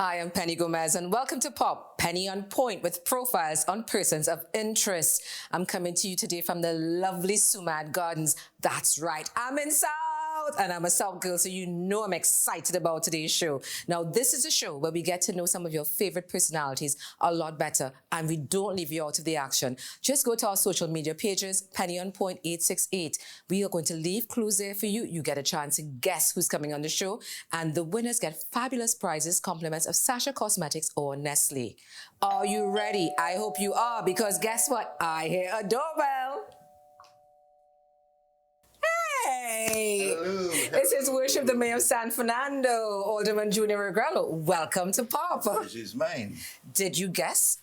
Hi, I'm Penny Gomez, and welcome to Pop, Penny on Point, with profiles on persons of interest. I'm coming to you today from the lovely Sumad Gardens. That's right, I'm in South, and I'm a South girl, so you know I'm excited about today's show. Now, this is a show where we get to know some of your favorite personalities a lot better, and we don't leave you out of the action. Just go to our social media pages, Penny on Point 868. We are going to leave clues there for you. You get a chance to guess who's coming on the show, and the winners get fabulous prizes, compliments of Sasha Cosmetics or Nestle. Are you ready? I hope you are, because guess what? I hear a doorbell. Hey! Hello. This is Worship the Mayor of San Fernando, Alderman Junia Regrello. Welcome to Pop. This is mine. Did you guess?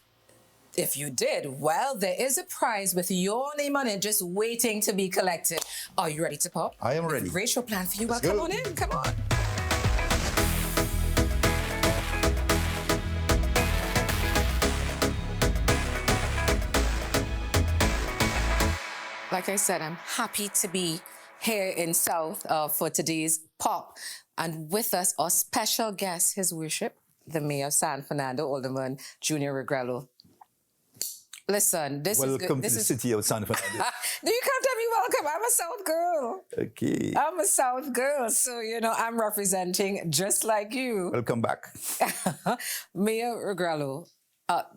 If you did, well, there is a prize with your name on it just waiting to be collected. Are you ready to Pop? I am ready. Great show plan for you. Well, Let's come go. on in. Come on. Like I said, I'm happy to be here in South for today's Pop. And with us, our special guest, His Worship, the Mayor of San Fernando, Alderman Junia Regrello. Listen, this is Welcome good. to the city of San Fernando. No, you can't tell me welcome. I'm a South girl. Okay. I'm a South girl. So, I'm representing just like you. Welcome back. Mayor Regrello,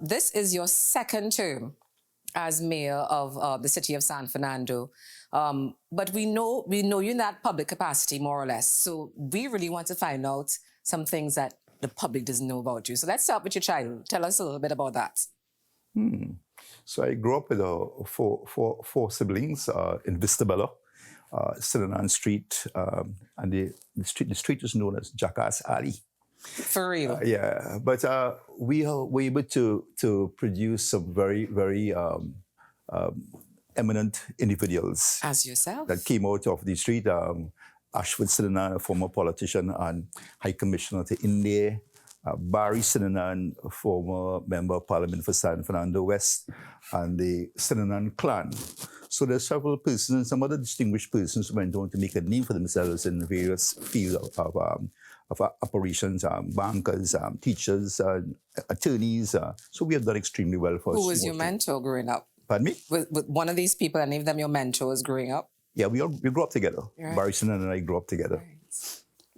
this is your second term as mayor of the city of San Fernando. But we know you in that public capacity, more or less. So we really want to find out some things that the public doesn't know about you. So let's start with your child. Tell us a little bit about that. So I grew up with four siblings in Vistabella, Sillanan Street, and the street is known as Jackass Alley. For real. Yeah, but we were able to produce some very, very eminent individuals As yourself. that came out of the street. Ashford Sillanan, a former politician and High Commissioner to India. Barry Sillanan, a former member of Parliament for San Fernando West, and the Sillanan clan. So there's several persons and some other distinguished persons who went on to make a name for themselves in various fields of operations, bankers, teachers, attorneys. So we have done extremely well for us. Who was your mentor growing up? Pardon me? With one of these people, any of them your mentors growing up? Yeah, we grew up together. Right. Barry Sillanan and I grew up together.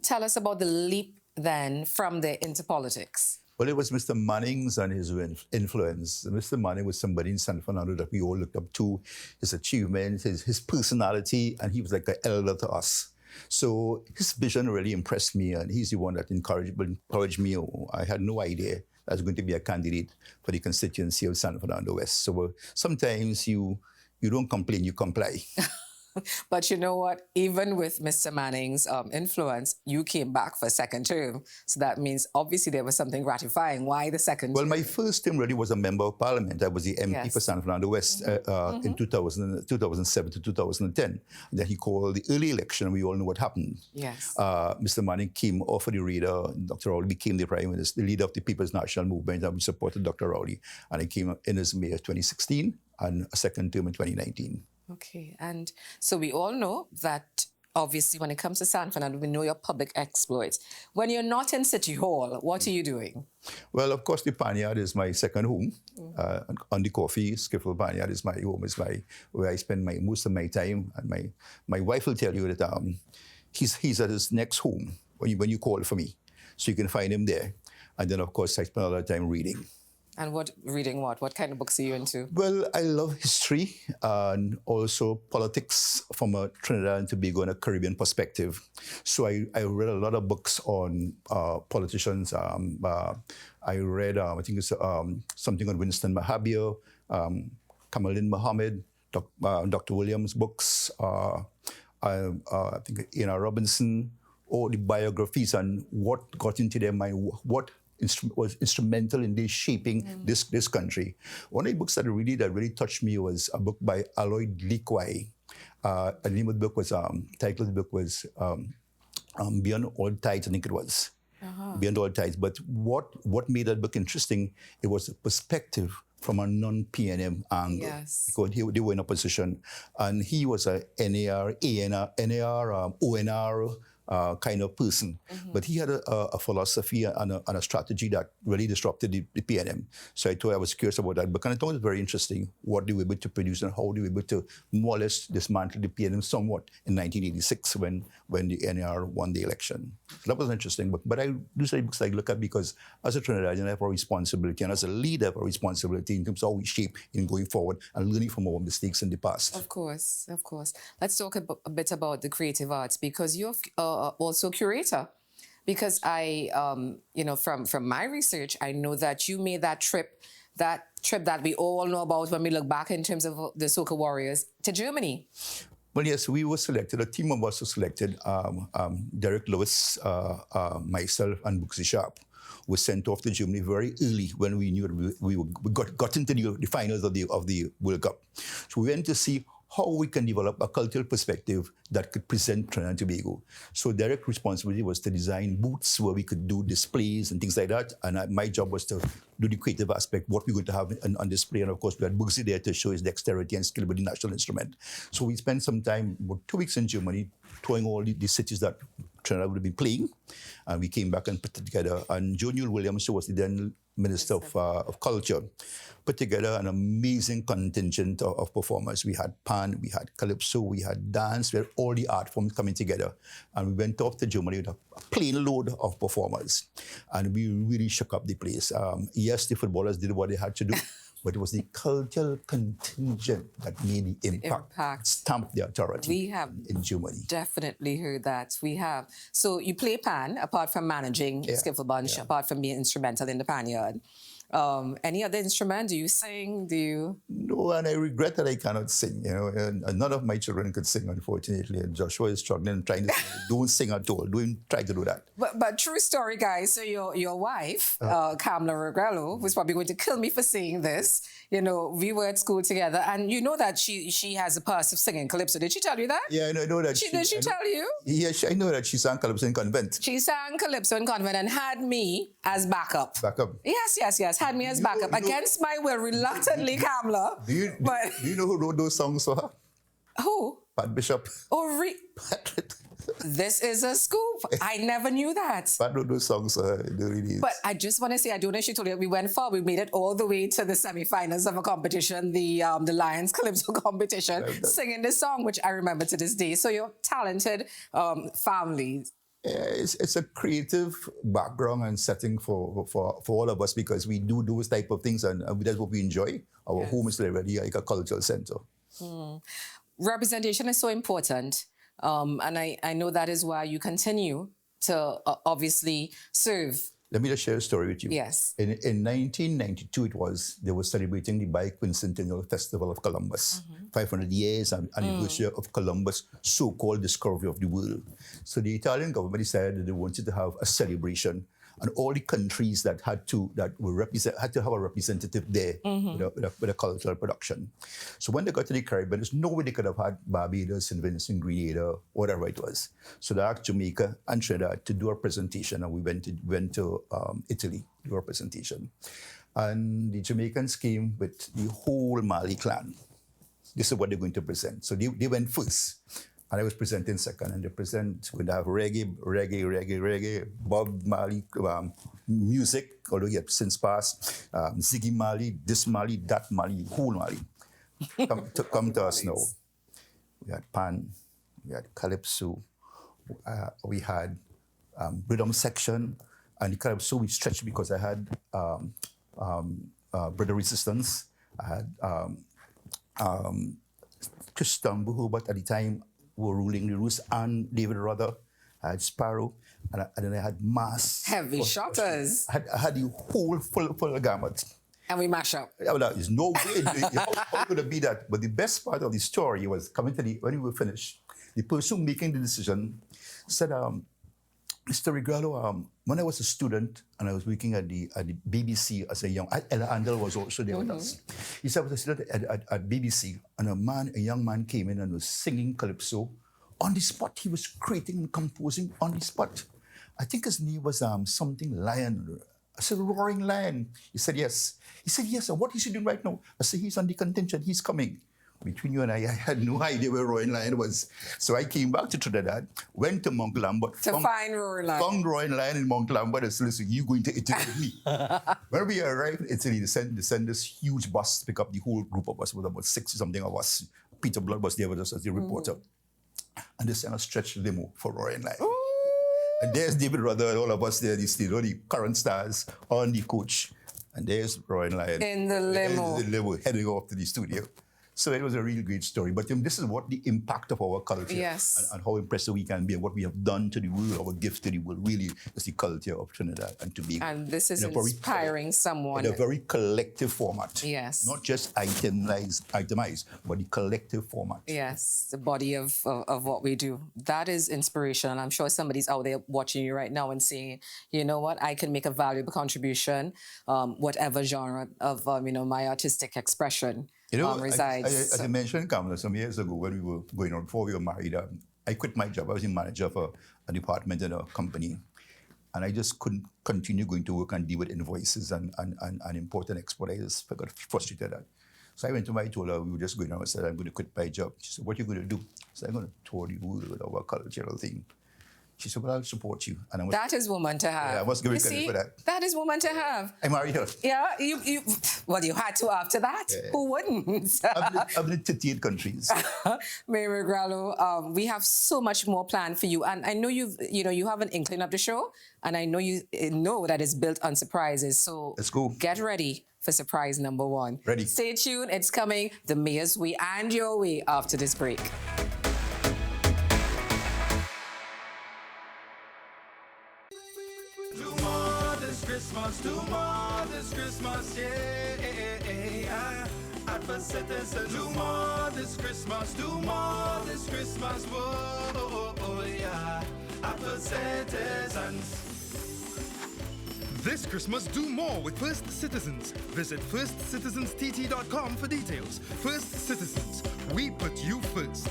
Tell us about the leap then from there into politics. Well, it was Mr. Manning's and his influence. Mr. Manning was somebody in San Fernando that we all looked up to, his achievements, his personality, and he was like an elder to us. So his vision really impressed me, and he's the one that encouraged me. I had no idea I was going to be a candidate for the constituency of San Fernando West. So sometimes you don't complain, you comply. But you know what? Even with Mr. Manning's influence, you came back for a second term. So that means obviously there was something gratifying. Why the second Well, term? my first term really was a member of parliament. I was the MP for San Fernando West in 2007 to 2010. And then he called the early election, and we all know what happened. Yes. Mr. Manning came off of the radar. Dr. Rowley became the Prime Minister, the leader of the People's National Movement, and we supported Dr. Rowley. And I came in as mayor 2016 and a second term in 2019. Okay. And so we all know that obviously when it comes to San Fernando, we know your public exploits. When you're not in City Hall, what are you doing? Well, of course, the Panyard is my second home. On the coffee, Skiffle Panyard is my home, where I spend most of my time. And my wife will tell you that he's at his next home when you call for me. So you can find him there. And then, of course, I spend a lot of time reading. And reading what? What kind of books are you into? Well, I love history and also politics from a Trinidad and Tobago and a Caribbean perspective. So I read a lot of books on politicians. I read, I think it's something on Winston Mahabir, Kamaluddin Muhammad, Dr. Williams' books, I think Ina Robinson, all the biographies and what got into their mind, what was instrumental in shaping this country. One of the books that really touched me was a book by Aloyd Likwai. The name of the book was, title of the book was Beyond All Tides, I think it was. Beyond All Tides. But what made that book interesting, it was a perspective from a non-PNM angle. Yes. Because they were in opposition. And he was a NAR, ONR kind of person. But he had a philosophy and a strategy that really disrupted the PNM. So I was curious about that. But I thought it was very interesting what they were able to produce and how they were able to more or less dismantle the PNM somewhat in 1986 when the NR won the election. So that was interesting. But I do say books I look at because as a Trinidadian, I have a responsibility, and as a leader, I have a responsibility in terms of how we shape in going forward and learning from our mistakes in the past. Of course, of course. Let's talk a bit about the creative arts, because you're also a curator. Because I, from my research, I know that you made that trip that we all know about when we look back in terms of the Soca Warriors to Germany. Well, yes, we were selected. A team of us was selected. Derek Lewis, myself, and Buxy Sharp were sent off to Germany very early when we knew that we got into the finals of the World Cup. So we went to see how we can develop a cultural perspective that could present Trinidad and Tobago. So Derek's responsibility was to design booths where we could do displays and things like that. And my job was to do the creative aspect, what we're going to have on display. And of course, we had Bugsy there to show his dexterity and skill with the national instrument. So we spent some time, about 2 weeks in Germany, touring all the cities that Trinidad would be playing. And we came back and put it together. And Junia Williams, who was the then Minister of Culture, put together an amazing contingent of performers. We had pan, we had calypso, we had dance, we had all the art forms coming together. And we went off to Germany with a plane load of performers. And we really shook up the place. Yes, the footballers did what they had to do, but it was the cultural contingent that made the impact. Stamped the authority we have in Germany. Definitely heard that. We have. So you play pan, apart from managing Skiffle Bunch, apart from being instrumental in the pan yard. Any other instrument? Do you sing? No, and I regret that I cannot sing. And none of my children could sing, unfortunately. And Joshua is struggling, trying to sing. Don't sing at all. Don't try to do that. But true story, guys. So your wife, Kamla Regrello, was probably going to kill me for saying this. We were at school together, and you know that she has a past of singing calypso. Did she tell you that? Yeah, I know that. Did she tell you? Yeah, I know that she sang calypso in convent. She sang calypso in convent and had me as backup. Backup. Yes. Had me as backup. Against my will, reluctantly, Kamla. Do you know who wrote those songs for her? Who? Pat Bishop. Oh, this is a scoop. I never knew that. Pat wrote those songs for her. But I just want to say, I don't know if she told you, we went far. We made it all the way to the semi-finals of a competition, the Lions Calypso competition, singing this song, which I remember to this day. So you're talented family. It's a creative background and setting for all of us, because we do those type of things, and that's what we enjoy. Our home is already like a cultural center. Representation is so important, and I know that is why you continue to obviously serve. Let me just share a story with you. Yes. In 1992, they were celebrating the bicentennial Festival of Columbus, 500 years anniversary of Columbus' so-called discovery of the world. So the Italian government decided that they wanted to have a celebration, and all the countries that had to have a representative there with a cultural production. So when they got to the Caribbean, there's no way they could have had Barbados, St. Vincent, Grenada, whatever it was. So they asked Jamaica and Trinidad to do a presentation, and we went to Italy to do a presentation. And the Jamaicans came with the whole Mali clan. This is what they're going to present. So they went first. And I was presenting second, and they going to have reggae, Bob Marley music, although he had since passed, Ziggy Marley, this Marley, that Marley, whole Marley. Come to us now. We had pan, we had calypso, we had rhythm section, and the calypso we stretched because I had Brother Resistance, I had Tristan Buhu, but at the time, were ruling the roost, and David Ruther, I had Sparrow, and then I had Mass. Heavy shotters. I had the whole full gamut. And we mash up. Yeah, well, there's no way. How could it be that? But the best part of the story was coming to when we were finished, the person making the decision said, Mr. Regrello, when I was a student and I was working at the BBC as a young, Ella Andel was also there with us. He said, I was a student at BBC, and a young man came in and was singing calypso on the spot. He was creating and composing on the spot. I think his name was something Lion. I said, Roaring Lion. He said, yes. He said, yes. And what is he doing right now? I said, he's on the contingent. He's coming. between you and I had no idea where Roaring Lion was. So I came back to Trinidad, went to Mount Lambert. Find Roaring Lion. Found Roaring Lion in Mount Lambert and said, listen, you going to Italy with me. When we arrived in Italy, they sent this huge bus to pick up the whole group of us, with about 60-something of us. Peter Blood was there with us as the reporter. And they sent a stretch limo for Roaring Lion. Ooh. And there's David Rudder and all of us there, the current stars on the coach. And there's Roaring Lion. In the limo. In the limo, heading off to the studio. So it was a really great story. But this is what the impact of our culture and how impressive we can be and what we have done to the world, our gift to the world, really is the culture of Trinidad and Tobago. And this is inspiring someone. In a very collective format. Yes. Not just itemized, but the collective format. Yes, the body of what we do. That is inspirational. I'm sure somebody's out there watching you right now and saying, you know what, I can make a valuable contribution, whatever genre of, my artistic expression. resides. As I mentioned, Kamala, some years ago when we were going on, before we were married, I quit my job. I was the manager of a department in a company. And I just couldn't continue going to work and deal with invoices and import and export. I just got frustrated at that. So I went to my, I told her, we were just going on, I said, I'm going to quit my job. She said, what are you going to do? I said, I'm going to tour the world of our cultural thing. She said, well, I'll support you. And that is woman to have. Yeah, I must give you credit for that. That is woman to have. I married her. Yeah, you had to after that. Yeah. Who wouldn't? I've been in 38 countries. Mary Regrello, we have so much more planned for you. And I know you have an inkling of the show, and I know you know that it's built on surprises. So let's go. Get ready for surprise number 1. Ready. Stay tuned. It's coming the Mayor's Way and your way after this break. Do more this Christmas, yeah. Advert citizens, do more this Christmas, do more this Christmas, whoa, yeah. Advert citizens. This Christmas, do more with First Citizens. Visit firstcitizenstt.com for details. First Citizens, we put you first.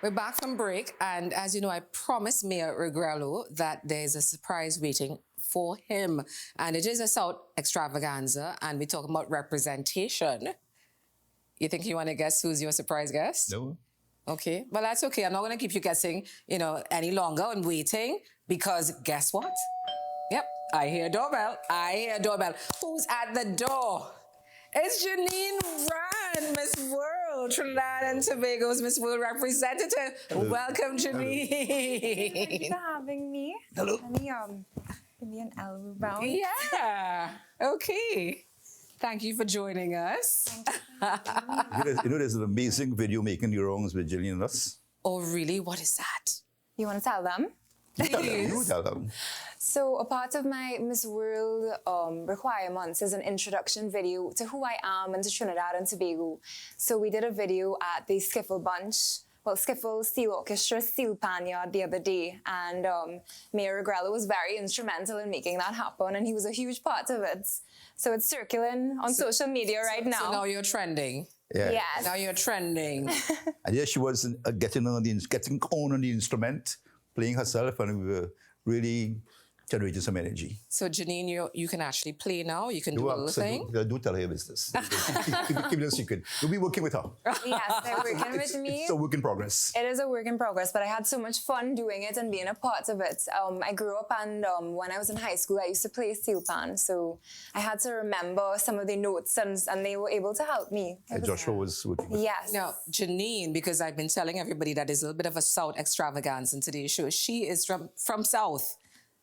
We're back from break, and as you know, I promised Mayor Regrello that there's a surprise waiting for him, and it is a South extravaganza, and we're talking about representation. You think you want to guess who's your surprise guest? No. Okay, well, that's okay. I'm not going to keep you guessing, any longer and waiting, because guess what? Yep, I hear doorbell. Who's at the door? It's Janine Rand, Miss World, Trinidad and Tobago's Miss World representative. Hello. Welcome, Janine. Thank you for having me. Hello. Give me an elbow bounce. Yeah. Okay. Thank you for joining us. There's an amazing video making the wrongs with Jillian and us. Oh, really? What is that? You want to tell them? You tell them. So a part of my Miss World requirements is an introduction video to who I am and to Trinidad and Tobago. So we did a video at the Skiffle Steel Orchestra Steel Panyard the other day, and Mayor Regrello was very instrumental in making that happen, and he was a huge part of it. So it's circulating on social media right now. So now you're trending. Yeah. Yes. Now you're trending. And yes, she was getting on the instrument, playing herself, and we were really generating some energy. So Janine, you can actually play now. You can do a little thing. Do tell her your business. Keep it a secret. You'll be working with her. Yes, they're working with me. It's a work in progress. It is a work in progress, but I had so much fun doing it and being a part of it. I grew up, and when I was in high school, I used to play steel pan, so I had to remember some of the notes, and they were able to help me. Joshua was working with. Yes. Now, Janine, because I've been telling everybody that there's a little bit of a South extravaganza in today's show. She is from South,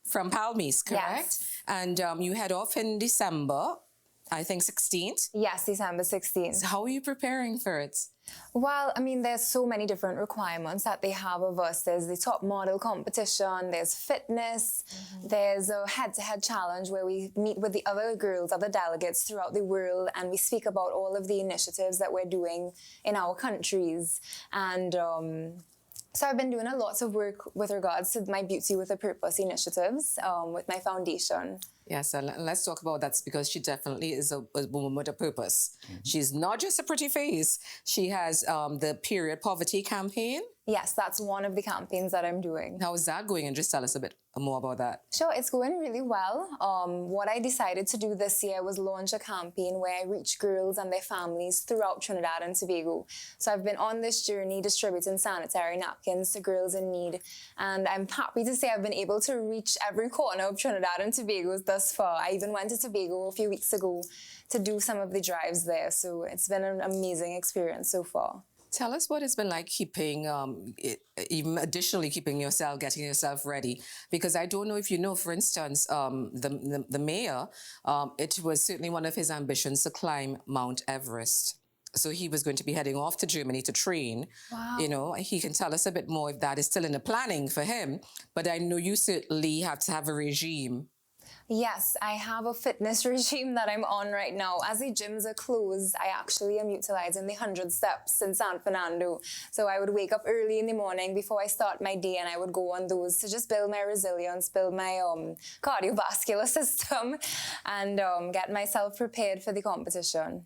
from Palmies, correct? Yes. And you head off in December I think 16th. Yes, December 16th. So how are you preparing for it? Well, I mean, there's so many different requirements that they have of us. There's the top model competition, there's fitness, there's a head-to-head challenge where we meet with the other girls, other delegates throughout the world, and we speak about all of the initiatives that we're doing in our countries. And so I've been doing a lot of work with regards to my Beauty with a Purpose initiatives with my foundation. Yes, and let's talk about that because she definitely is a woman with a purpose. She's not just a pretty face. She has the Period Poverty campaign. Yes, that's one of the campaigns that I'm doing. How is that going? And just tell us a bit more about that. Sure, it's going really well. What I decided to do this year was launch a campaign where I reach girls and their families throughout Trinidad and Tobago. So I've been on this journey distributing sanitary napkins to girls in need. And I'm happy to say I've been able to reach every corner of Trinidad and Tobago thus far. I even went to Tobago a few weeks ago to do some of the drives there. So it's been an amazing experience so far. Tell us what it's been like keeping, even additionally keeping yourself, getting yourself ready. Because I don't know if you know, for instance, the mayor, it was certainly one of his ambitions to climb Mount Everest. So he was going to be heading off to Germany to train. Wow. You know, he can tell us a bit more if that is still in the planning for him. But I know you certainly have to have a regime. Yes, I have a fitness regime that I'm on right now. As the gyms are closed, I actually am utilizing the 100 steps in San Fernando. So I would wake up early in the morning before I start my day and I would go on those to just build my resilience, build my cardiovascular system and get myself prepared for the competition.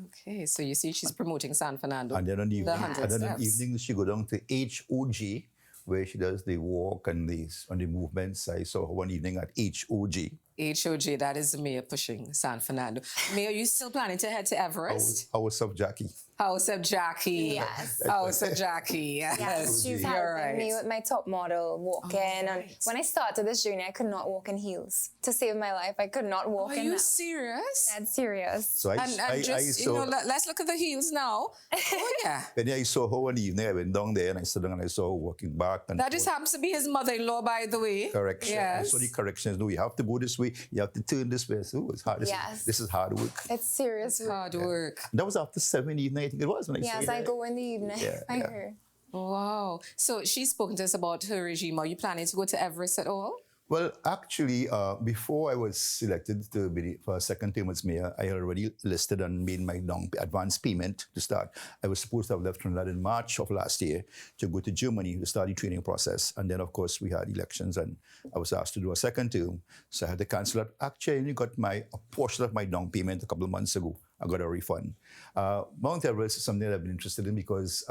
Okay, so you see she's promoting San Fernando. And then on the evening, 100 steps. evening she go down to HOG, where she does the walk and on the movements. I saw her one evening at HOG. HOG, that is the mayor pushing San Fernando. Mayor, are you still planning to head to Everest? House of Jackie. House of Jackie. Yes. House of Jackie. Yes. Yes, she's You're helping right. me with my top model walking. And right. when I started this journey, I could not walk in heels. To save my life, I could not walk Are in you them. serious? That's serious. So I Just, saw, let's look at the heels now. Oh, yeah. when I saw her one evening, I went down there and I stood down and I saw her walking back. And That just happens to be his mother-in-law, by the way. correction. I Yes. saw the corrections. No, you have to go this way. You have to turn this way. So it's hard. Yes. This is hard work. It's serious work. Hard work. That was after 7 evening, I think it was when I saw Yes, you I there. go in the evening. Yeah, I yeah. heard. Wow. So she's spoken to us about her regime. Are you planning to go to Everest at all? Well, actually, before I was selected to be for a second term as mayor, I had already listed and made my advance payment to start. I was supposed to have left Trinidad in March of last year to go to Germany to start the training process. And then, of course, we had elections and I was asked to do a second term. So I had to cancel it. Actually, I only got a portion of my down payment a couple of months ago. I got a refund. Mount Everest is something that I've been interested in because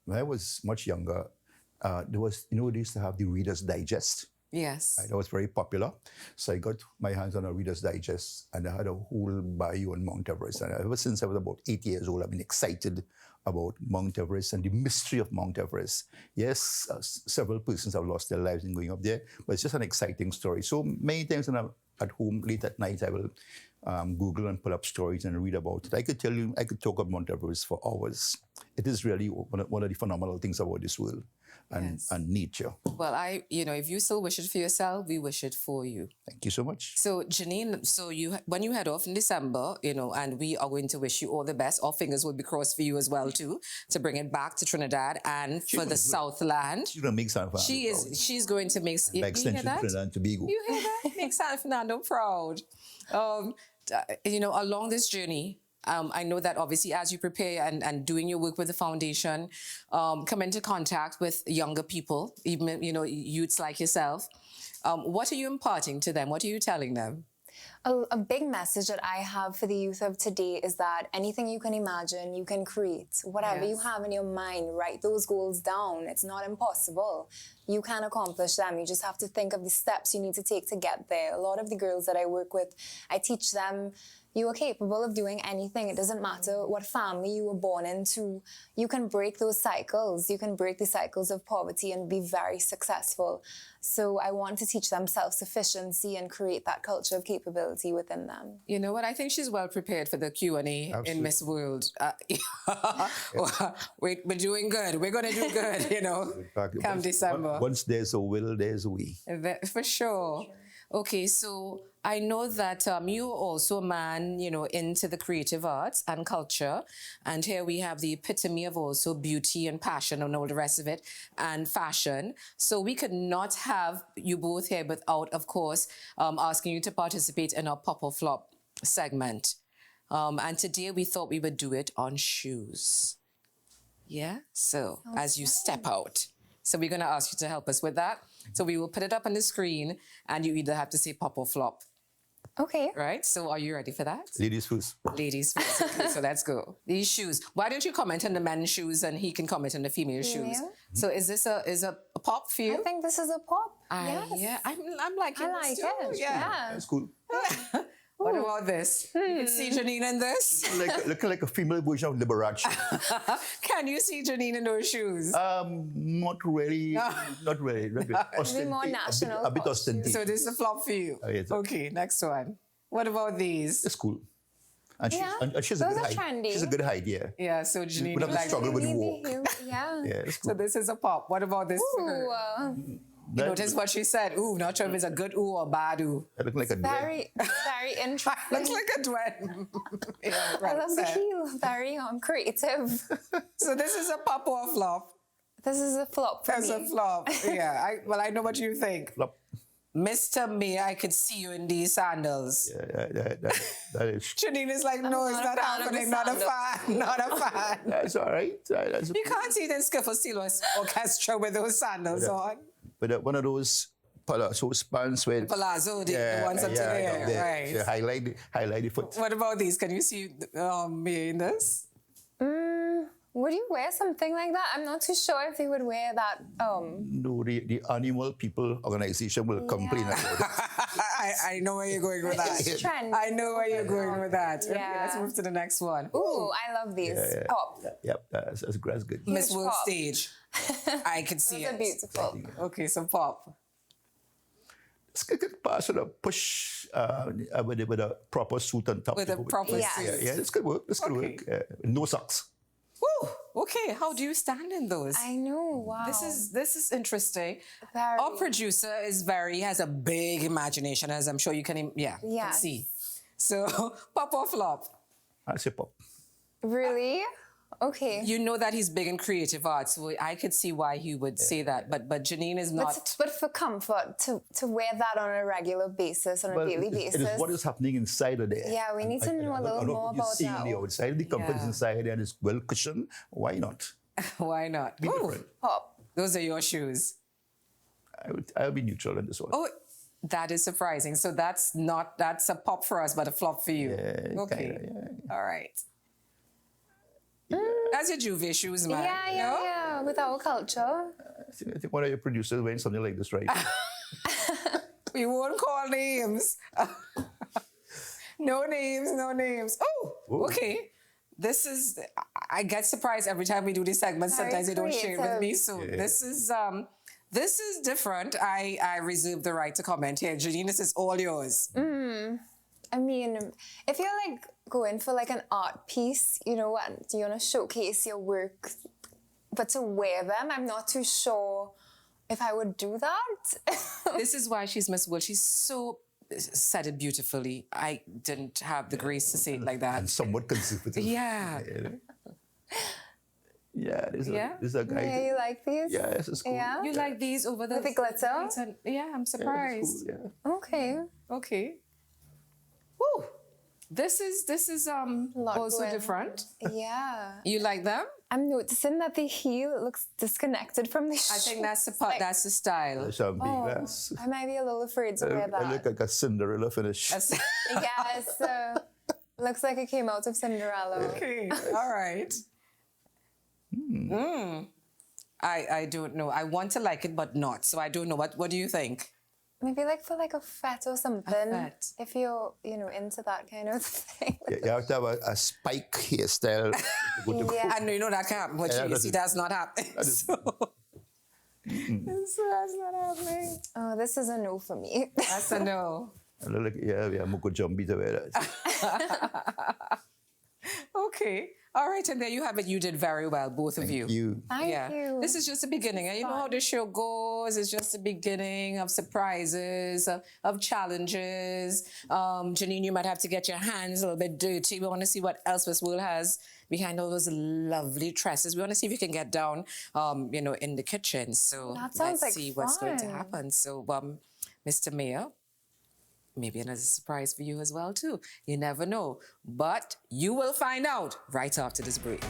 when I was much younger, they used to have the Reader's Digest. Yes. That was very popular. So I got my hands on a Reader's Digest and I had a whole bio on Mount Everest. And ever since I was about 8 years old, I've been excited about Mount Everest and the mystery of Mount Everest. Yes, several persons have lost their lives in going up there, but it's just an exciting story. So many times when I'm at home late at night, I will Google and pull up stories and read about it. I could talk about Mount Everest for hours. It is really one of the phenomenal things about this world and nature. Well, if you still wish it for yourself, we wish it for you. Thank you so much. So, Janine, when you head off in December, and we are going to wish you all the best. Our fingers will be crossed for you as well, too, to bring it back to Trinidad and for the Southland. She's going to make San Fernando proud. She's going to make... By extension, Trinidad and Tobago. You hear that? Make San Fernando proud. Along this journey, I know that obviously as you prepare and doing your work with the foundation, come into contact with younger people, even, youths like yourself. What are you imparting to them? What are you telling them? A big message that I have for the youth of today is that anything you can imagine, you can create. Whatever you have in your mind, write those goals down. It's not impossible. You can accomplish them. You just have to think of the steps you need to take to get there. A lot of the girls that I work with, I teach them, you are capable of doing anything. It doesn't matter what family you were born into. You can break those cycles. You can break the cycles of poverty and be very successful. So I want to teach them self-sufficiency and create that culture of capability within them. You know what? I think she's well prepared for the Q&A in Miss World. We're doing good. We're going to do good, come December. Once there's a will, there's a way. For sure. Okay, so I know that you're also a man, into the creative arts and culture. And here we have the epitome of also beauty and passion and all the rest of it and fashion. So we could not have you both here without, of course, asking you to participate in our Pop or Flop segment. And today we thought we would do it on shoes. Yeah? So as you step out. So we're going to ask you to help us with that. So we will put it up on the screen and you either have to say pop or flop. Okay. Right? So are you ready for that? Ladies first. Ladies first. Okay, so let's go. These shoes. Why don't you comment on the men's shoes and he can comment on the female shoes? So is this a pop for you? I think this is a pop. Yes. Yeah, I'm liking I this like too. it. Yeah. That's cool. What about this? You can see Janine in this? Looking like a female version of Liberace. Can you see Janine in those shoes? Not really. Not really. more national A bit pop ostentatious. So this is a flop for you. Yes. Okay, next one. What about these? It's cool. And she's Those a are good height. trendy. She's a good height, yeah. Yeah, so Janine Would have to likes struggle with the Really walk. cute. Yeah. Yeah, it's So cool. this is a pop. What about this? for her? Ooh, You notice what she said? Ooh, not sure if it's a good ooh or bad ooh. I look like a duet. very interesting. Looks like a duet. Yeah, I love the said. heel. Very creative. So this is a pop or a flop? This is a flop for That's me. a flop. Yeah, I know what you think. Flop. Mr. May, I could see you in these sandals. That is. Janine is like, no, it's not not a fan of happening. the Not a sandals. fan. Not a fan. That's all right. That's You can't see it in Skiffle Steel Orchestra with those sandals on. But one of those palazzo pants with Palazzo, the ones up to there. Right. So highlight the foot. What about these? Can you see me in this? Would you wear something like that? I'm not too sure if you would wear that. No, the animal people organization will complain about it. I know where you're going with that. It's trendy. I know where you're going with that. Okay, Yeah. let's move to the next one. Ooh, I love these. Pop. Yep, that's good. Miss Huge World pop. Stage. I can see Those are it. beautiful. Okay, so pop. It's good pass with a push with a proper suit on top. With a proper Yes. suit. Yeah, it's good work. It's good Okay. work. No socks. Woo! Okay, how do you stand in those? I know. Wow. This is interesting. Very. Our producer has a big imagination, as I'm sure you can can Yes. see. So pop or flop. I say pop. Really? Okay. You know that he's big in creative arts, so I could see why he would say that. But Janine is not. But for comfort, to wear that on a regular basis, on a daily It basis. is what is happening inside of there. Yeah, we need to know a little more you about see that. the outside, the comfort is Yeah. inside, and it's well cushioned. Why not? Why not? Be Ooh, different. Pop. those are your shoes. I'll be neutral on this one. Oh, that is surprising. So that's a pop for us, but a flop for you. Yeah, Okay. kinda, All right. That's your Juve shoes, man. Yeah. With our culture. I think one of your producers wearing something like this, right? We won't call names. No names. Oh, okay. This is, I get surprised every time we do these segments. Very Sometimes they don't share it with me. creative. So this is different. I reserve the right to comment here. Janine, this is all yours. I mean, if you're like going for like an art piece, and you want to showcase your work, but to wear them, I'm not too sure if I would do that. This is why she's Miss World. She's so said it beautifully. I didn't have the grace to say it like that. And somewhat conservative. Yeah. Yeah, this is a guy. Yeah, you like these? Yeah, this is cool. Yeah? You like these over the With the glitter? Yeah, I'm Yeah, surprised. it's cool, yeah. Okay. Okay. Woo. This is Lot also going different. Yeah. You like them? I'm noticing that the heel looks disconnected from the shoe. I think that's the part. That's the style. That's a big glass. I might be a little afraid to wear I that. look like a Cinderella finish. That's Yes. Looks like it came out of Cinderella. okay. All right. I don't know. I want to like it, but not. So I don't know. What do you think? Maybe like for like a fete or something. fete. If you're, into that kind of thing. You have to have a spike hairstyle. to go to Yeah. And you know that can't happen. But Yeah, you that's see, it. that's not happening. So that's not happening. Oh, this is a no for me. That's a no. I look like, yeah, Muko Jumbi to wear that. Okay. All right, and there you have it. You did very well, both of you. Thank you. This is just the beginning. And you know how this show goes. It's just the beginning of surprises, of challenges. Janine, you might have to get your hands a little bit dirty. We want to see what else Miss World has behind all those lovely tresses. We want to see if we can get down, in the kitchen. So That sounds let's like see what's going to fun. happen. So, Mr. Mayor, maybe another surprise for you as well, too. You never know. But you will find out right after this break.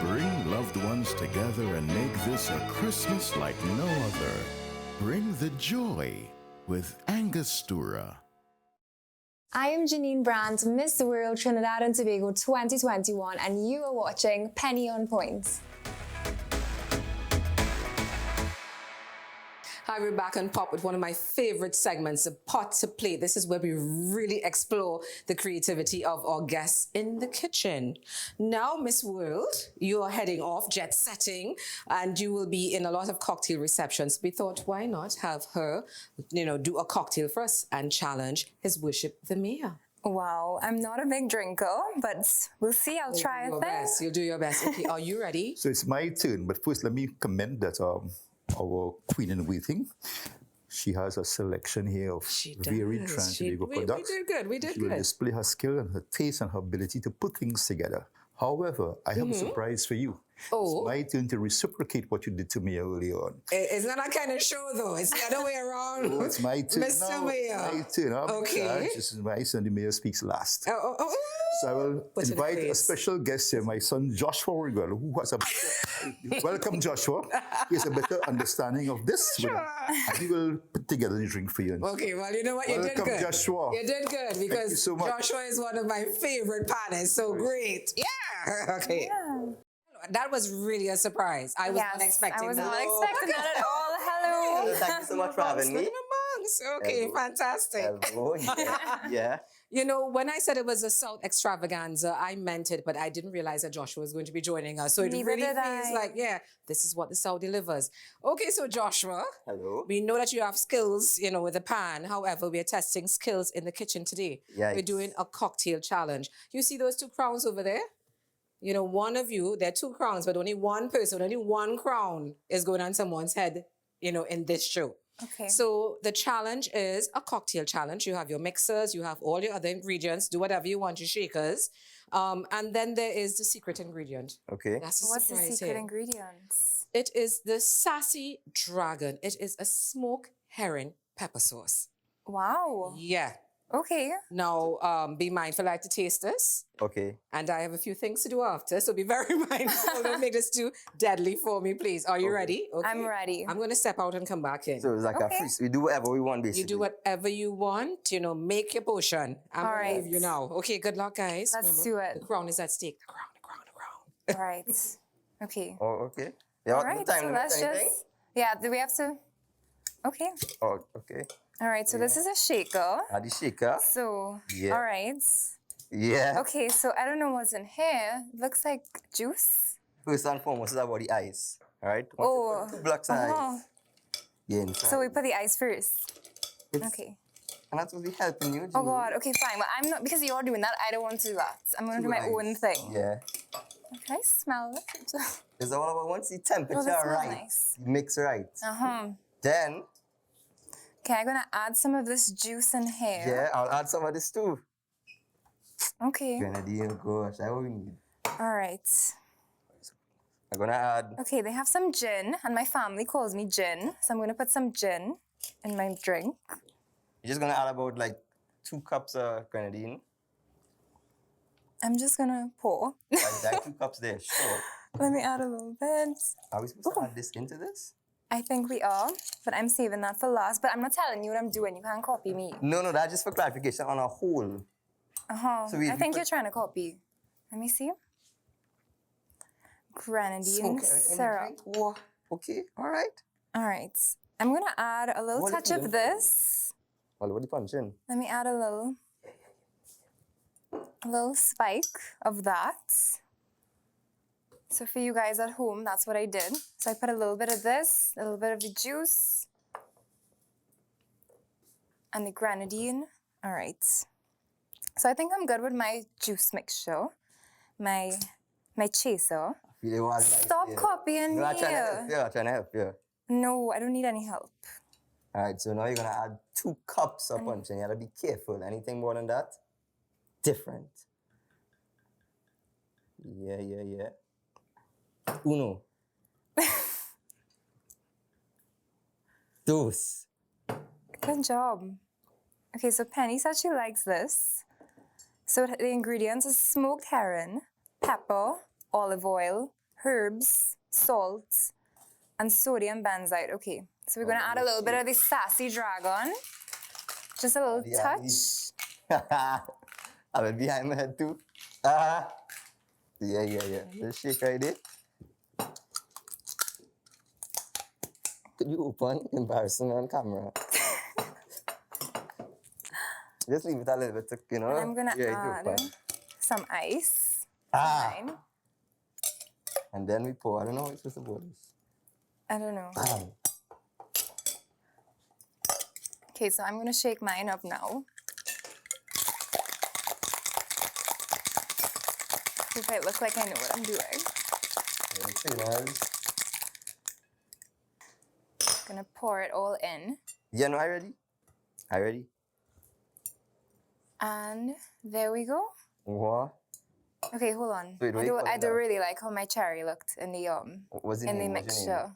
Bring loved ones together and make this a Christmas like no other. Bring the joy with Angostura. I am Janine Brandt, Miss World Trinidad and Tobago 2021, and you are watching Penny on Point. Hi, we're back on Pop with one of my favorite segments, the Pot to Plate. This is where we really explore the creativity of our guests in the kitchen. Now, Miss World, you are heading off, jet setting, and you will be in a lot of cocktail receptions. We thought, why not have her, do a cocktail for us and challenge His Worship the Mayor. Wow, I'm not a big drinker, but we'll see. I'll try a thing. You'll do your best. Okay, are you ready? So it's my turn, but first let me comment that our queen in waiting, she has a selection here of very Trinidad products. We did good. We did She will good. display her skill and her taste and her ability to put things together. However, I have a surprise for you. Oh. It's my turn to reciprocate what you did to me early on. It's not that kind of show, though. It's the other way around. Oh, it's my turn Mr. now. Mayor. My turn. Okay. This is my son. The mayor speaks last. Oh. So I will Put in invite a place. special guest here, my son Joshua Regrello, who has a welcome Joshua. He has a better understanding of this. And he will put together the drink for you. Okay, well, you know what? You did Welcome, good. Joshua. You did good because you so much. Joshua is one of my favorite partners. So great. Yeah. Okay. That was really a surprise. I was not expecting I was that. not expecting that at all. Hello. Thank you so much for having me. Okay, fantastic. Hello. Yeah. You know, when I said it was a South extravaganza, I meant it, but I didn't realize that Joshua was going to be joining us. So it Neither really did feels I. like, this is what the South delivers. Okay, so Joshua, Hello. we know that you have skills, with the pan. However, we are testing skills in the kitchen today. Yikes. We're doing a cocktail challenge. You see those two crowns over there? One of you, there are two crowns, but only one person, only one crown is going on someone's head, in this show. Okay. So the challenge is a cocktail challenge. You have your mixers, you have all your other ingredients, do whatever you want, your shakers. And then there is the secret ingredient. Okay. That's the What's the surprise secret here. ingredients? It is the Sassy Dragon. It is a smoked herring pepper sauce. Wow. Yeah. Okay. Now, be mindful, I like to taste this. Okay. And I have a few things to do after, so be very mindful. Don't make this too deadly for me, please. Are you ready? Okay. I'm ready. I'm going to step out and come back in. So it's like a free. We do whatever we want, basically. You do whatever you want, make your potion. I'm All going to right. leave you now. Okay, good luck, guys. Let's Remember, do it. The crown is at stake. The crown. All right. Okay. Oh, okay. Yeah, All what right. time So limit, let's anything? just. Yeah. Do we have to? Okay. Oh, okay. All right. So this is a shaker. Add the shaker. So. Yeah. All right. Yeah. Okay. So I don't know what's in here. Looks like juice. First and foremost is about the ice. All right. Once Oh. you put 2 blocks of Uh-huh. ice. Yeah. Inside. So we put the ice first. It's- Okay. And that's what we helping you. Oh God. Okay. Fine. But I'm not because you're doing that. I don't want to do that. I'm gonna do my own thing. Yeah. Can I smell it? It's all about once the temperature smells right, nice. you mix right. Uh-huh. Then, Okay, I'm gonna add some of this juice in here. yeah, I'll add some of this too. Okay. Grenadine, gosh, that's what we need. All right. I'm gonna add, Okay, they have some gin, and my family calls me gin, so I'm gonna put some gin in my drink. you're just gonna add about like 2 cups of grenadine. I'm just gonna pour. Like 2 cups there, sure. Let me add a little bit. Are we supposed to add this into this? I think we are, but I'm saving that for last. But I'm not telling you what I'm doing. You can't copy me. No, that's just for clarification on a whole. Uh-huh. So we I think put- you're trying to copy. Let me see. grenadine syrup. Whoa. Okay, all right. All right. I'm going to add a little What touch is of it? this. Well, what are you punching? Let me add a little spike of that. So for you guys at home, that's what I did. So I put a little bit of this, a little bit of the juice, and the grenadine. All right. So I think I'm good with my juice mixture, my chaser. Stop copying me. I'm trying to help you. No, I don't need any help. All right, so now you're going to add 2 cups of punch, and you got to be careful. Anything more than that, different. Yeah. Uno. Dos. Good job. Okay, so Penny said she likes this. So the ingredients is smoked herring, pepper, olive oil, herbs, salt, and sodium benzoate. Okay, so we're going to add a little bit of the sassy dragon. Just a little touch. I will behind my head too. Yeah. Let's shake right there. Could you open? Embarrassing on camera. Just leave it a little bit, And I'm going to add some ice. Fine. And then we pour. I don't know what you're supposed to pour this. I don't know. Okay, so I'm going to shake mine up now. Hope I look like I know what I'm doing. Gonna pour it all in. Yeah, no, I ready? And there we go. What? Okay, hold on. Wait, I don't really like how my cherry looked in the What's the in the name? What's your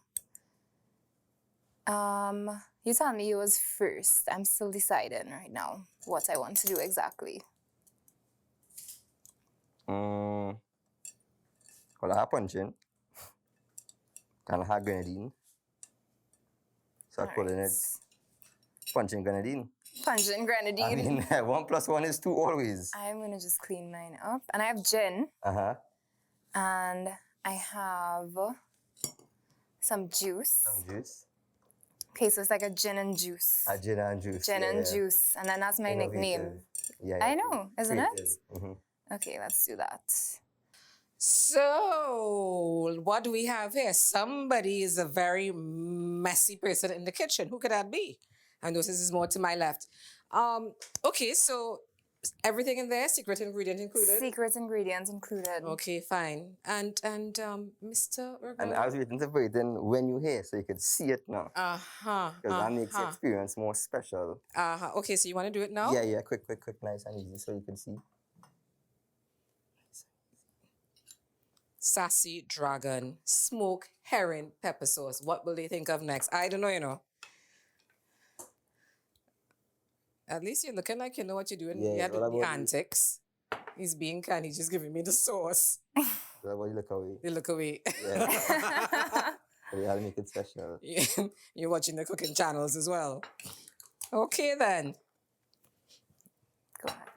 mixture. You told me yours first. I'm still deciding right now what I want to do exactly. Well, I have punching. And I have grenadine. So I'm calling it punching grenadine. Punching grenadine. I mean, 1 + 1 is 2 always. I'm gonna just clean mine up. And I have gin. And I have some juice. Okay, so it's like a gin and juice. A gin and juice. Gin and juice. And then that's my nickname. Yeah, I know, isn't it? Mm-hmm. Okay, let's do that. So, what do we have here? Somebody is a very messy person in the kitchen. Who could that be? I know this is more to my left. Okay, so everything in there, secret ingredient included? Secret ingredients included. Okay, fine. And Mr. Regrello? And I was waiting to put it in when you hear so you could see it now. Because that makes the experience more special. Okay, so you want to do it now? Yeah, quick, nice and easy so you can see. Sassy dragon, smoked herring pepper sauce. What will they think of next? I don't know, you know. At least you're looking like you know what you're doing. Yeah, you had the antics. He's being kind. He's just giving me the sauce. So you look away. You look away. Yeah. So you have to make it special. You're watching the cooking channels as well. Okay, then. Go ahead.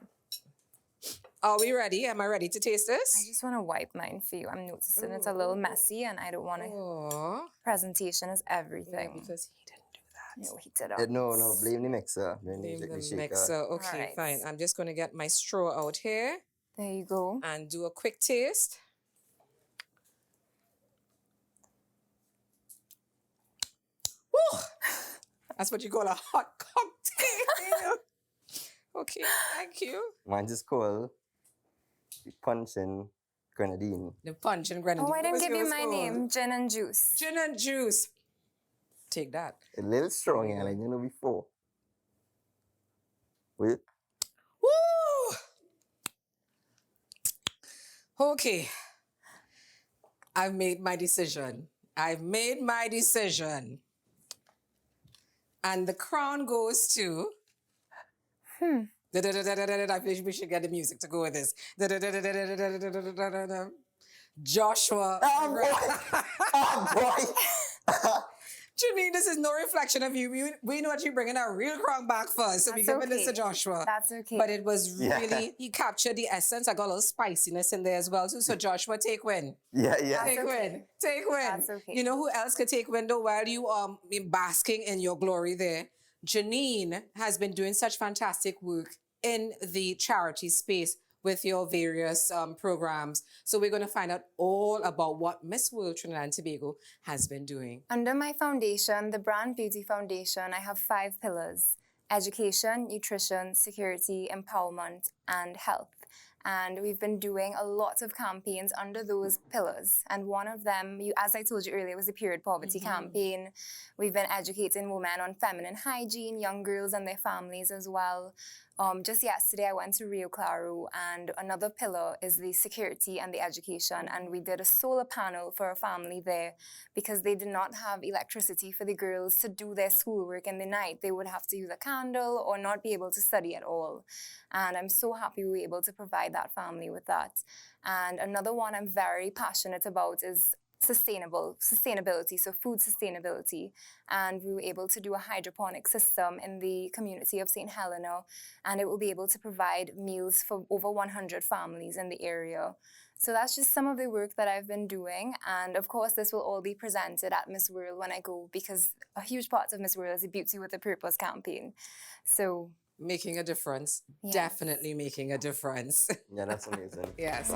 Are we ready? Am I ready to taste this? I just want to wipe mine for you. I'm noticing it's a little messy and I don't want to... Presentation is everything. Yeah, because he didn't do that. No, he didn't. No, blame the mixer. Blame the shaker. mixer. Okay, Alright. fine. I'm just going to get my straw out here There you go. and do a quick taste. Woo! That's what you call a hot cocktail. Okay, thank you. Mine just called punching grenadine. The punch and grenadine. Oh, I What didn't was give you yours my called? name. Gin and juice. Gin and juice. Take that. A little strong, yeah, like you know before. Wait. Woo! Okay. I've made my decision. And the crown goes to... I wish we should get the music to go with this. Joshua. Oh, boy. Janine, this is no reflection of you. We know what you're bringing a real crown back first, so we're That's giving this to okay. Joshua. That's okay. But it was Yeah. really, he captured the essence. I got a little spiciness in there as well, too. So Joshua, take win. Yeah. Take win. Take win. That's okay. You know who else could take win, though, while you are basking in your glory there? Janine has been doing such fantastic work in the charity space with your various programs. So we're going to find out all about what Miss World Trinidad and Tobago has been doing. Under my foundation, the Brand Beauty Foundation, I have 5 pillars: education, nutrition, security, empowerment, and health. And we've been doing a lot of campaigns under those pillars. And one of them, as I told you earlier, was the period poverty campaign. We've been educating women on feminine hygiene, young girls and their families as well. Just yesterday, I went to Rio Claro, and another pillar is the security and the education. And we did a solar panel for a family there because they did not have electricity for the girls to do their schoolwork in the night. They would have to use a candle or not be able to study at all. And I'm so happy we were able to provide that family with that. And another one I'm very passionate about is sustainability, so food sustainability. And we were able to do a hydroponic system in the community of St. Helena, and it will be able to provide meals for over 100 families in the area. So that's just some of the work that I've been doing. And of course, this will all be presented at Miss World when I go, because a huge part of Miss World is the Beauty with a Purpose campaign. So Making a difference. Yes. Definitely making a difference. Yeah, that's amazing. Yes.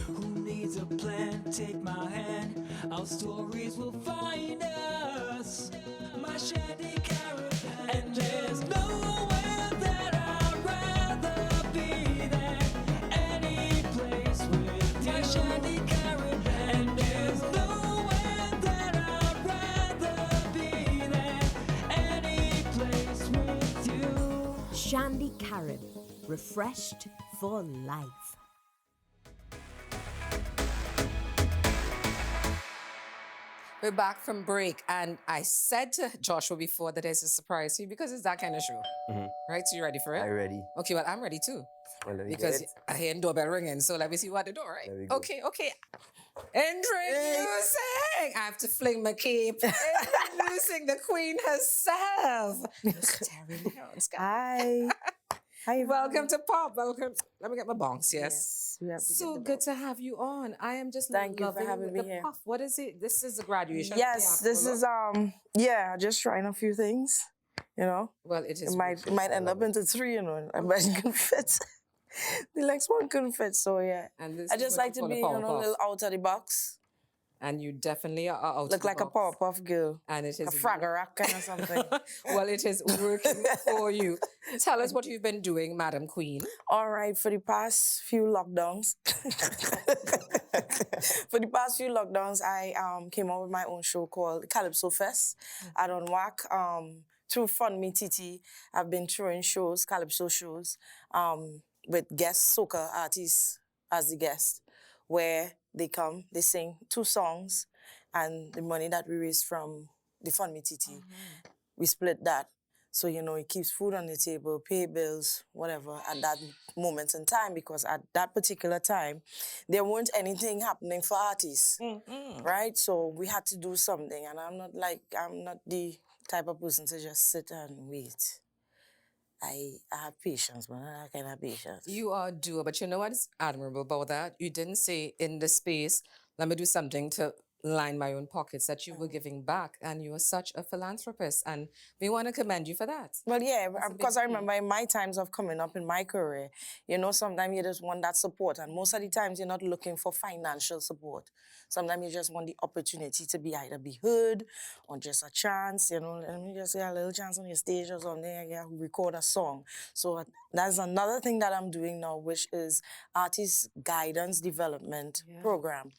Who needs a plan? Take my hand. Our stories will find us. My shanty caravan. And there's nowhere that I'd rather be than any place with you. My shanty caravan. And there's nowhere that I'd rather be than any place with you. Shandy Carib, refreshed for life. We're back from break, and I said to Joshua before that there's a surprise for you because it's that kind of show. Right? So you ready for it? I'm ready. Okay, well, I'm ready too. Well, let me Because get it. I hear doorbell ringing, so let me see what the door, right? There we go. Okay. Introducing! I have to fling my cape. Introducing the queen herself. Miss Terry Jones. Hi. Hi. Welcome to Pop. Welcome. Let me get my bonks, yes. We have to So get the good to have you on. I am just Thank you for loving having me the here. puff. What is it? This is a graduation. Yes, this is just trying a few things, you know. Well, it is. It might end up into 3, you know. I bet it can fit. The next one couldn't fit, so yeah. And this I is just what like you to call a be, power a puff. little out of the box. And you definitely are out of Look the like a box. Powerpuff Girl. And it A is Fraggle Rock kind of something. well, it is working for you. Tell us what you've been doing, Madam Queen. All right, for the past few lockdowns, I came out with my own show called Calypso Fest at UNWAC. Through Fund Me TT, I've been throwing shows, Calypso shows, with guest soca artists as the guest, where they come, they sing 2 songs, and the money that we raise from the Fund Me TT, we split that. So, you know, it keeps food on the table, pay bills, whatever, at that moment in time, because at that particular time, there weren't anything happening for artists, right? So we had to do something, and I'm not the type of person to just sit and wait. I have patience, but I can have patience. You are a doer, but you know what's admirable about that? You didn't say in the space, let me do something to line my own pockets, that you were giving back, and you are such a philanthropist, and we want to commend you for that. Well, yeah, That's a because big I remember in my times of coming up in my career, you know, sometimes you just want that support, and most of the times you're not looking for financial support. Sometimes you just want the opportunity to either be heard or just a chance, you know, let me just get a little chance on your stage or something, I can record a song. So that's another thing that I'm doing now, which is Artist Guidance Development Program.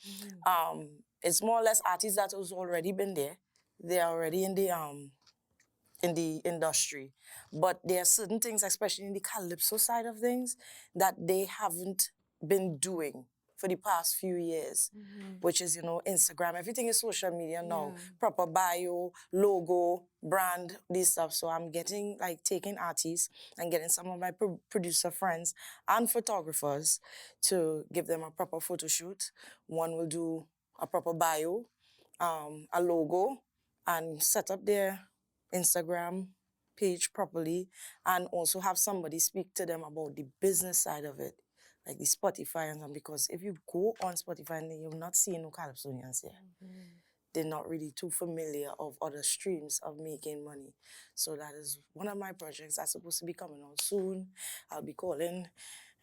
It's more or less artists that has already been there. They're already in the industry. But there are certain things, especially in the calypso side of things, that they haven't been doing for the past few years, which is, Instagram. Everything is social media now. Proper bio, logo, brand, this stuff. So I'm taking artists and getting some of my producer friends and photographers to give them a proper photo shoot. One will do a proper bio, a logo, and set up their Instagram page properly, and also have somebody speak to them about the business side of it, like the Spotify and them, because if you go on Spotify and you're not seeing no Calypsonians there, they're not really too familiar of other streams of making money. So that is one of my projects that's supposed to be coming out soon. I'll be calling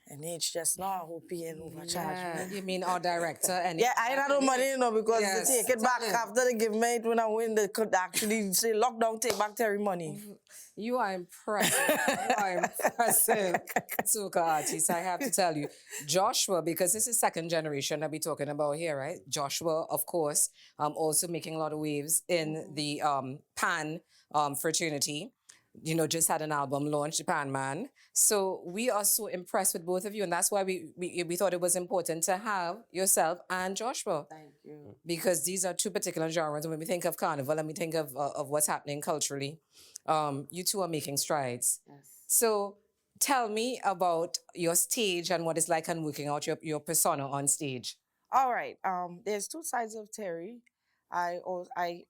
NH just now. I hope he ain't overcharge me. You mean our director? And Yeah, I ain't had no money, because they take it back after they give me it when I win. They could actually say, lockdown, take back Terry money. You are impressive. You are impressive. Soca artist, I have to tell you. Joshua, because this is second generation that we're talking about here, right? Joshua, of course, also making a lot of waves in the Pan fraternity. Just had an album launched, Pan Man. So we are so impressed with both of you, and that's why we thought it was important to have yourself and Joshua. Thank you. Because these are two particular genres, and when we think of carnival and we think of what's happening culturally, you two are making strides. Yes. So tell me about your stage and what it's like and working out your persona on stage. All right. There's two sides of Terry. I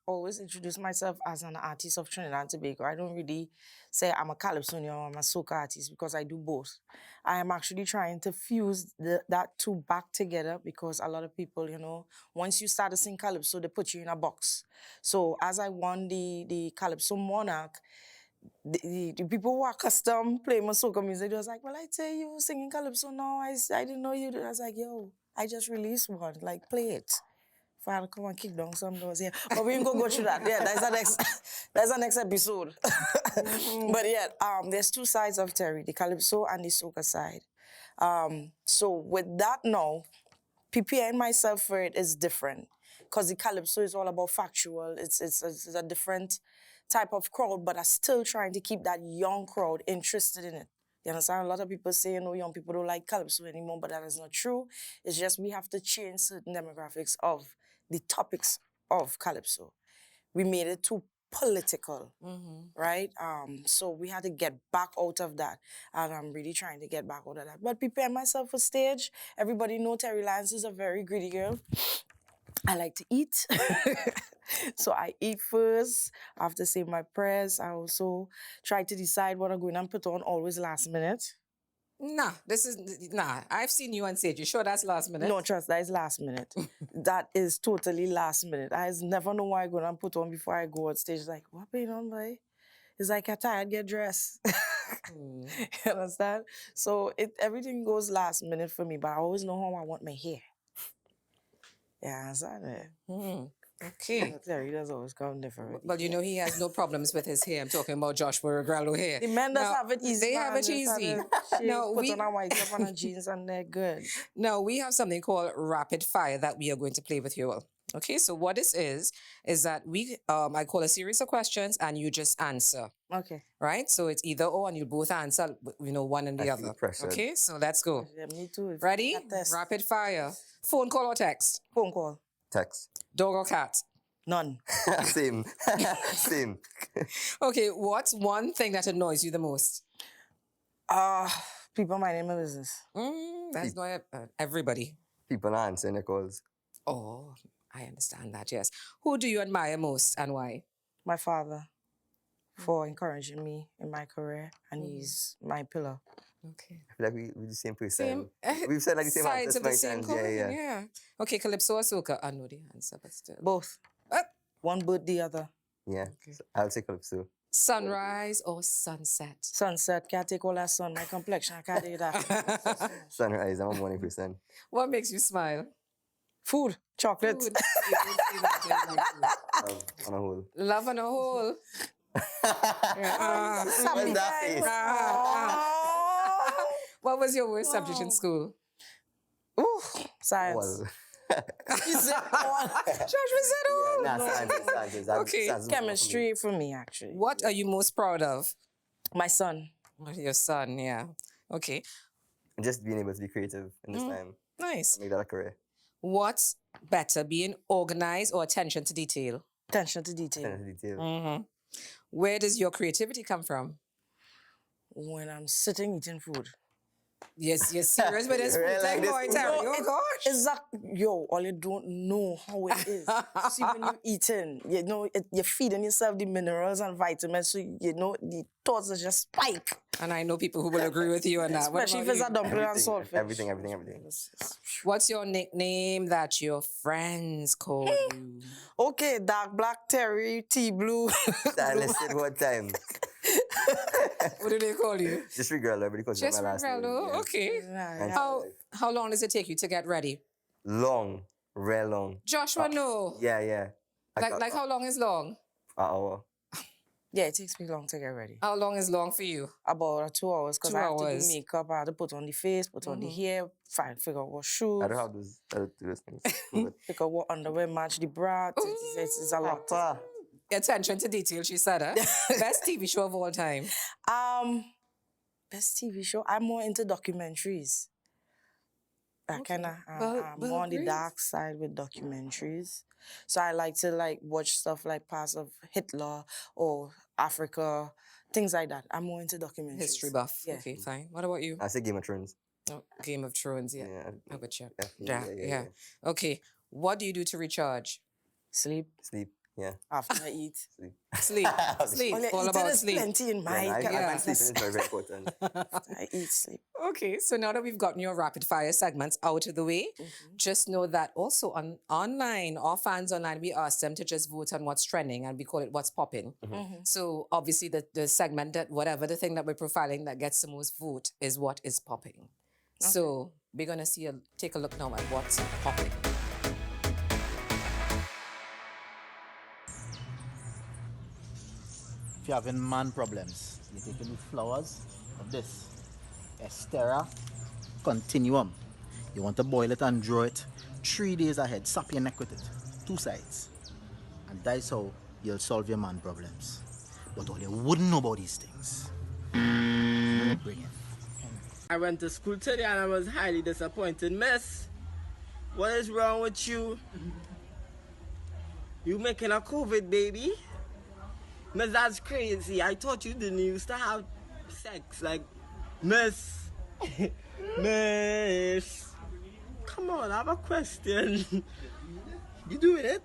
always introduce myself as an artist of Trinidad and Tobago. I don't really say I'm a Calypsonian or I'm a soca artist, because I do both. I am actually trying to fuse that two back together, because a lot of people, once you start to sing Calypso, they put you in a box. So as I won the Calypso Monarch, the people who are accustomed playing my soca music, they was like, well, I tell you, singing Calypso now, I didn't know you did. I was like, yo, I just released one, like, play it. Father, come and kick down some doors here. But we ain't gonna go through that. Yeah, that's the next episode. But yeah, there's two sides of Terry, the Calypso and the soca side. So with that now, preparing myself for it is different, because the Calypso is all about factual. It's a different type of crowd, but I'm still trying to keep that young crowd interested in it. You understand? A lot of people say, young people don't like Calypso anymore, but that is not true. It's just we have to change certain demographics of the topics of Calypso. We made it too political, right? So we had to get back out of that, and I'm really trying to get back out of that. But prepare myself for stage. Everybody know Terry Lance is a very greedy girl. I like to eat. So I eat first. I have to say my prayers. I also try to decide what I'm going to put on always last minute. Nah, I've seen you on stage. You sure that's last minute? No, trust, that is last minute. That is totally last minute. I never know what I'm going to put on before I go on stage. Like, what put on, boy? It's like, I'm tired, get dressed. You understand? So everything goes last minute for me, but I always know how I want my hair. Yeah, understand it? Okay. Terry does always come different. But he has no problems with his hair. I'm talking about Joshua Regrello here. The men does have it easy. They have it easy. No, put on a white top and a jeans and they're good. Now, we have something called rapid fire that we are going to play with you all. Okay, so what this is that I call a series of questions and you just answer. Okay. Right? So it's either or, and you both answer, one and the other. Okay, so let's go. Yeah, me too. Ready? Rapid fire. Phone call or text? Phone call. Text. Dog or cat? None. Same. Same. Okay, what's one thing that annoys you the most? People minding my business. That's not everybody. People not answering their calls. Oh, I understand that, yes. Who do you admire most and why? My father, for encouraging me in my career, and he's my pillar. Okay. I feel like we're the same person. Same. We've said like the same sides answers of the many same times. coin. Yeah. Okay, Calypso or Soca? I know the answer, but still. Both. One bird the other. Yeah. So I'll take Calypso. Sunrise or sunset? Sunset. Can't take all that sun. My complexion, I can't do that. Sunrise, I'm a morning person. What makes you smile? Food. Chocolate. Food. On a whole. Love on a whole. What's that face? What was your worst subject in school? Ooh, science. Well, You said all. Joshua said all. nah, sciences. Okay. Sciences Chemistry for me, actually. What are you most proud of? My son. Your son, yeah. Okay. Just being able to be creative in this time. Nice. Make that a career. What's better, being organized or attention to detail? Attention to detail. Attention to detail. Mm-hmm. Where does your creativity come from? When I'm sitting eating food. Yes, you're serious with this food Really thing, like this boy, food? Terry. No, Oh, gosh. Yo, all you don't know how it is. See, when you're eating, you know, you're feeding yourself the minerals and vitamins, so you know the thoughts are just spike. And I know people who will agree with you on that. What Especially if about it's a you? dumpling and saltfish. Everything. What's your nickname that your friends call you? Okay, dark black, Terry, tea blue. I listed one time. What do they call you? Just Regrello. Everybody calls me Just my last name. Regrello. Yeah. Okay. Yeah. How long does it take you to get ready? Long. Real long. Joshua, no. Yeah. Like how long is long? An hour. Yeah, it takes me long to get ready. How long is long for you? About 2 hours, because 2 I have to hours. do makeup, I have to put on the face, put on the hair, figure out what shoes, I don't have those. I don't do those things. figure out what underwear match the bra. It's a lot. Papa. Attention to detail, she said. Huh? Best TV show of all time. Best TV show. I'm more into documentaries. I kind of I'm more on the great. dark side with documentaries. So I like to watch stuff like past of Hitler or Africa, things like that. I'm more into documentaries. History buff. Yeah. Okay, fine. What about you? I say Game of Thrones. Oh, Game of Thrones, yeah. Yeah. I bet you. Definitely, yeah. Okay. What do you do to recharge? Sleep Sleep. Yeah. after I eat. Sleep. Sleep. Sleep. Only All eating about is sleep. plenty in my I yeah. find sleeping is very, very important. I eat, sleep. Okay, so now that we've gotten your rapid fire segments out of the way, just know that also online, our fans online, we ask them to just vote on what's trending and we call it what's popping. So obviously the segment that whatever the thing that we're profiling that gets the most vote is what is popping. So we're gonna take a look now at what's popping. If you're having man problems, you're taking the flowers of this Estera Continuum. You want to boil it and draw it 3 days ahead. Sap your neck with it, 2 sides. And that's how you'll solve your man problems. But all you wouldn't know about these things. Bring it. I went to school today and I was highly disappointed. Miss, what is wrong with you? You making a COVID baby? Miss, that's crazy. I thought you didn't used to have sex. Like, miss. Miss. Come on, I have a question. You doing it?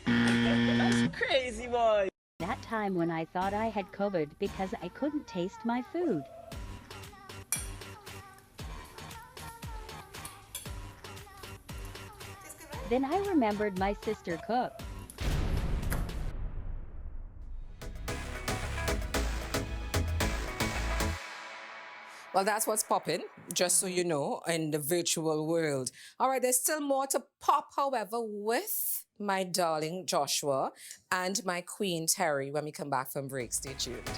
That's crazy, boy. That time when I thought I had COVID because I couldn't taste my food. Then I remembered my sister cooked. Well, that's what's popping, just so you know, in the virtual world. All right, there's still more to pop, however, with my darling Joshua and my queen Terry when we come back from break. Stay tuned.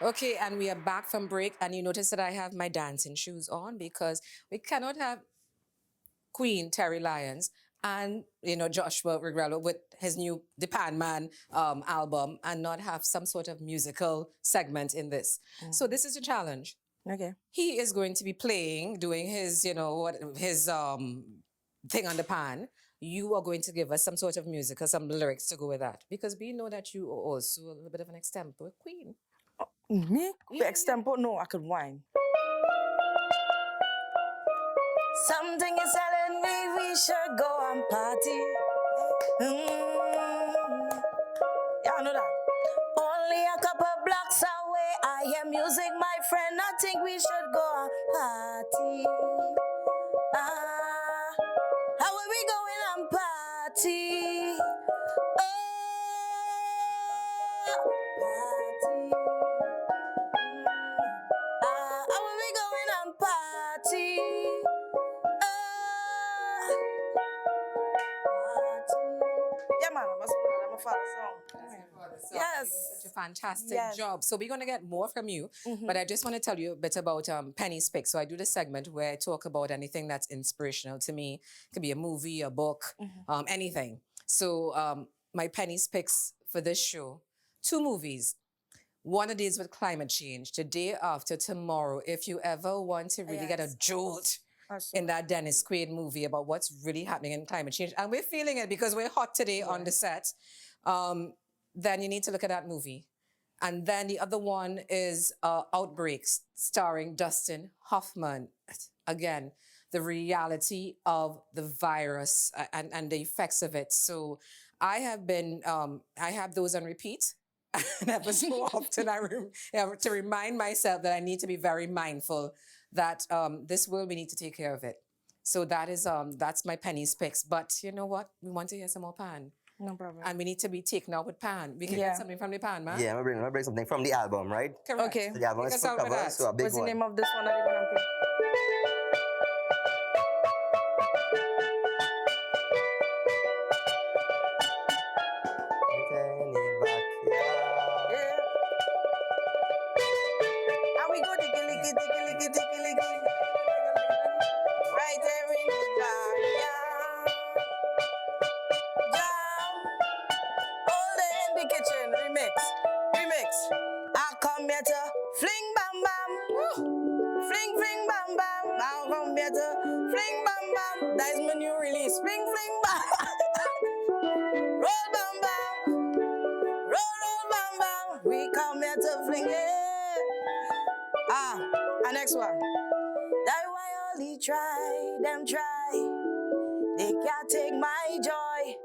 Okay, and we are back from break, and you notice that I have my dancing shoes on because we cannot have Queen Terry Lyons and, Joshua Regrello with his new The Pan Man album and not have some sort of musical segment in this. So this is a challenge. Okay. He is going to be doing his, thing on the pan. You are going to give us some sort of music or some lyrics to go with that because we know that you are also a little bit of an extempo queen. Me? Extempo? No, I could whine. Something is telling me we should go and party. Yeah, I know that. Only a couple blocks away, I hear music, my friend. I think we should go and party. How are we going and party? Party. I will be going on party. Yeah, man, I'm a father song. Yes. Such a fantastic Yes. job. So we're going to get more from you, Mhm. but I just want to tell you a bit about Penny's Pick. So I do this segment where I talk about anything that's inspirational to me. It could be a movie, a book, anything. So my Penny's Picks for this show, 2 movies. One of these with climate change, the day after tomorrow. If you ever want to really get a jolt in that Dennis Quaid movie about what's really happening in climate change, and we're feeling it because we're hot today on the set, then you need to look at that movie. And then the other one is Outbreaks, starring Dustin Hoffman. Again, the reality of the virus and the effects of it. So I have been, I have those on repeat. And ever so often I have to remind myself that I need to be very mindful that this world, we need to take care of it. So that is that's my Penny's Picks. But you know what? We want to hear some more Pan. No problem. And we need to be taken out with Pan. We can get something from the Pan, man. Yeah, I'm gonna bring something from the album, right? Correct. Okay. So the album Take is us full out with cover, that. so a big What's the one. name of this one that you're gonna play? And we go diggy liggy diggy liggy diggy liggy. Right there in the jar, jam. All day in the kitchen, remix. I come here to fling bam bam, fling fling bam bam. I come here to fling bam bam. That is my new release, fling fling bam. Roll bam bam, roll bam bam. We come here to fling it. Our next one. That why all they try, them try. They can't take my joy.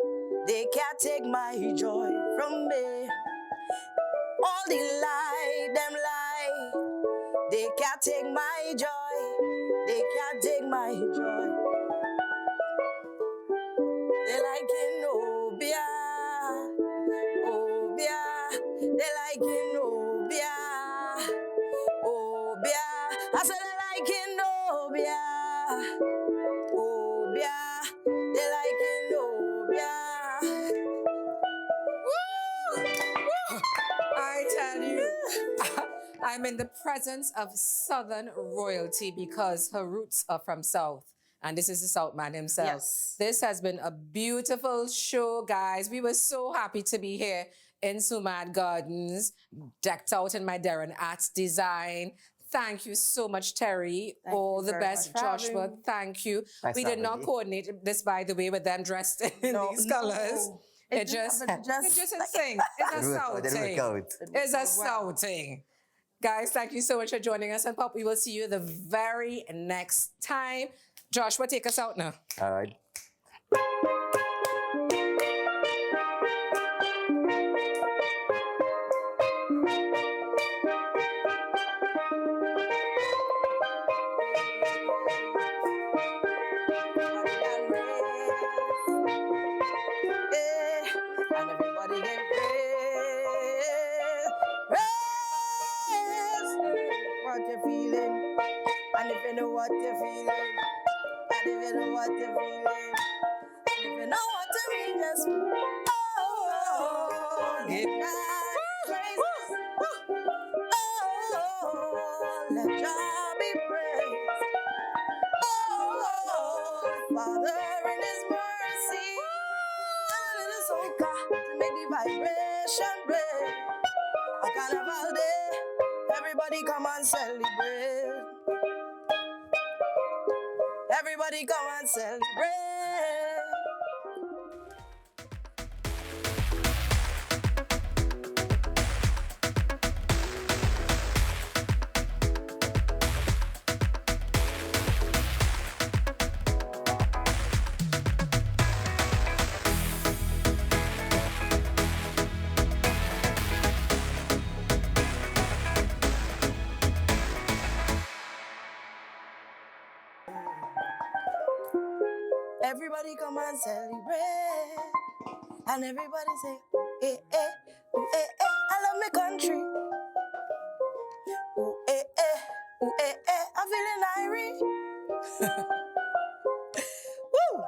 They can't take my joy from me. All the lie, them lie. They can't take my joy. They can't take my joy. They like Obia, Obia. They like Obia, Obia. I said they like Obia, Obia. They like Obia. I tell you, I'm in the presence of Southern royalty because her roots are from South. And this is the South man himself. Yes. This has been a beautiful show, guys. We were so happy to be here in Sumad Gardens, decked out in my Darren Arts design. Thank you so much, Terry. Thank All you the very best, much for having Joshua. me. Thank you. Thanks We for did not having me. coordinate this, by the way, with them dressed in these colors. It's just a thing. It's a South thing. It's a South thing. Guys, thank you so much for joining us. And Pop, we will see you the very next time. Joshua, take us out now. All right. And everybody get raised. What you feeling? And if you know what you're feeling, and if you know what you're feeling, and if you know what to mean, just give God praise. Let God be praised. Father in His mercy, and in His soca to make the vibration break. A carnival day, everybody come and celebrate. Everybody come and celebrate. Everybody come and celebrate. And everybody say, eh, eh, eh, eh. I my country. Ooh, eh, eh, ooh, eh, eh, I'm feeling irie. Woo!